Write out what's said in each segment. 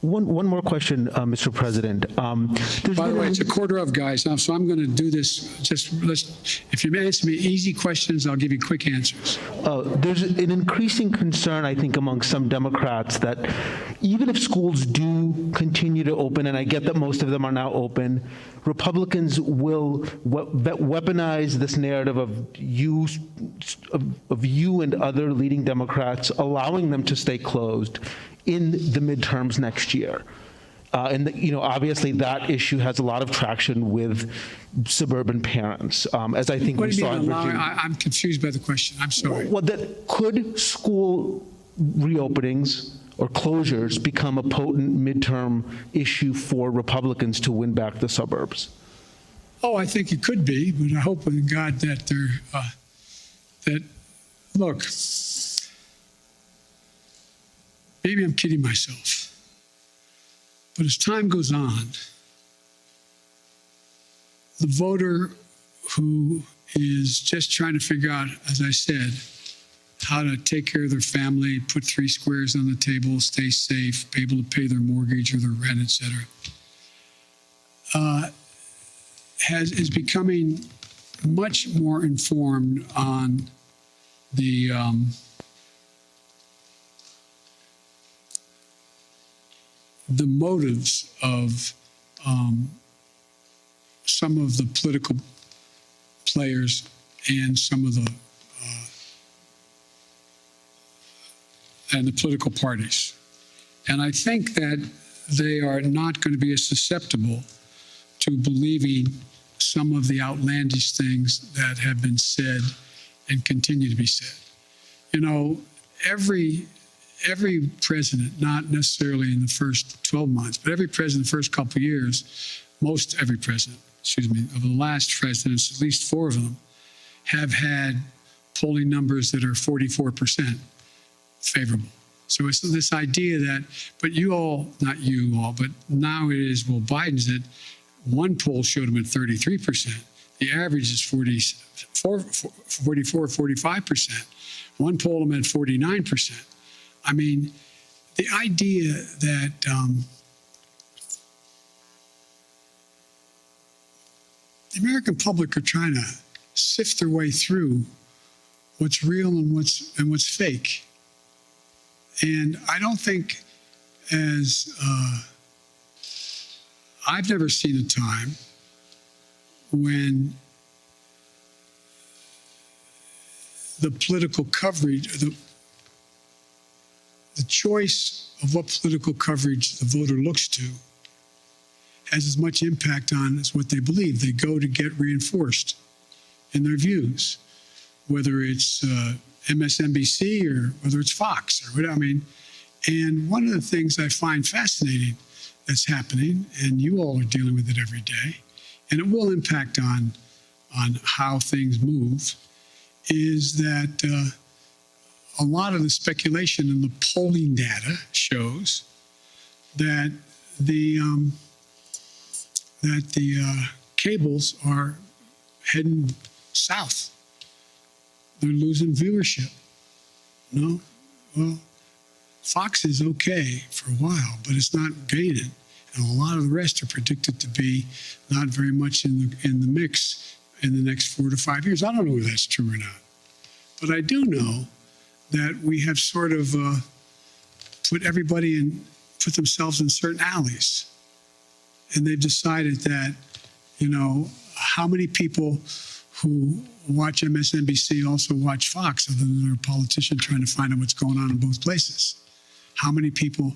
One more question, Mr. President. By the way, it's a quarter of, guys, now, so I'm going to do this. If you answer me easy questions, I'll give you quick answers. There's an increasing concern, I think, among some Democrats that even if schools do continue to open, and I get that most of them are now open, Republicans will weaponize this narrative of you and other leading Democrats, allowing them to stay closed in the midterms next year. Obviously that issue has a lot of traction with suburban parents, as I think What we do you saw mean in allowing? Virginia. I'm confused by the question. I'm sorry. Well, could school reopenings or closures become a potent midterm issue for Republicans to win back the suburbs? Oh, I think it could be, but I hope in God that look, maybe I'm kidding myself, but as time goes on, the voter who is just trying to figure out, as I said, how to take care of their family, put 3 squares on the table, stay safe, be able to pay their mortgage or their rent, et cetera, is becoming much more informed on the motives of some of the political players and some of the political parties. And I think that they are not going to be as susceptible to believing some of the outlandish things that have been said and continue to be said. You know, every president, not necessarily in the first 12 months, but every president the first couple of years, every president, of the last presidents, at least 4 of them, have had polling numbers that are 44% favorable. So it's this idea that, but you all, not you all, but now it is, well, Biden's at, one poll showed him at 33%. The average is 44, 45%. One poll him at 49%. I mean, the idea that the American public are trying to sift their way through what's real and what's fake. And I don't think I've never seen a time when the political coverage, the choice of what political coverage the voter looks to has as much impact on as what they believe. They go to get reinforced in their views, whether it's MSNBC or whether it's Fox or whatever. I mean, and one of the things I find fascinating that's happening, and you all are dealing with it every day, and it will impact on how things move, is that a lot of the speculation in the polling data shows that the cables are heading south. They're losing viewership. No? Well, Fox is okay for a while, but it's not gaining. And a lot of the rest are predicted to be not very much in the mix in the next 4 to 5 years. I don't know whether that's true or not. But I do know that we have sort of put themselves in certain alleys. And they've decided that, you know, how many people who watch MSNBC also watch Fox, other than they're a politician trying to find out what's going on in both places? How many people,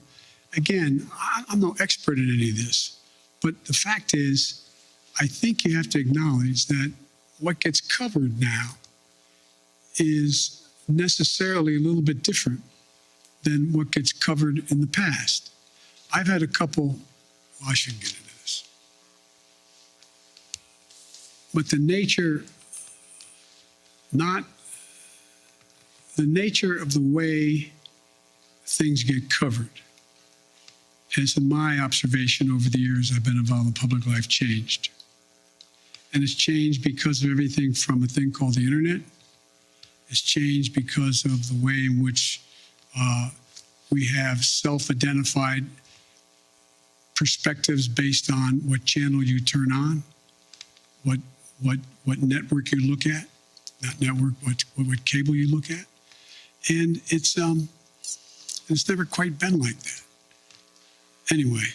again, I'm no expert in any of this, but the fact is, I think you have to acknowledge that what gets covered now is necessarily a little bit different than what gets covered in the past. I've had a couple, well, I shouldn't get into this, but the nature of the way things get covered has, in my observation over the years I've been involved in public life, changed. And it's changed because of everything from a thing called the internet. It's changed because of the way in which we have self-identified perspectives based on what channel you turn on, what network you look at, not network, what cable you look at, and it's never quite been like that. Anyway,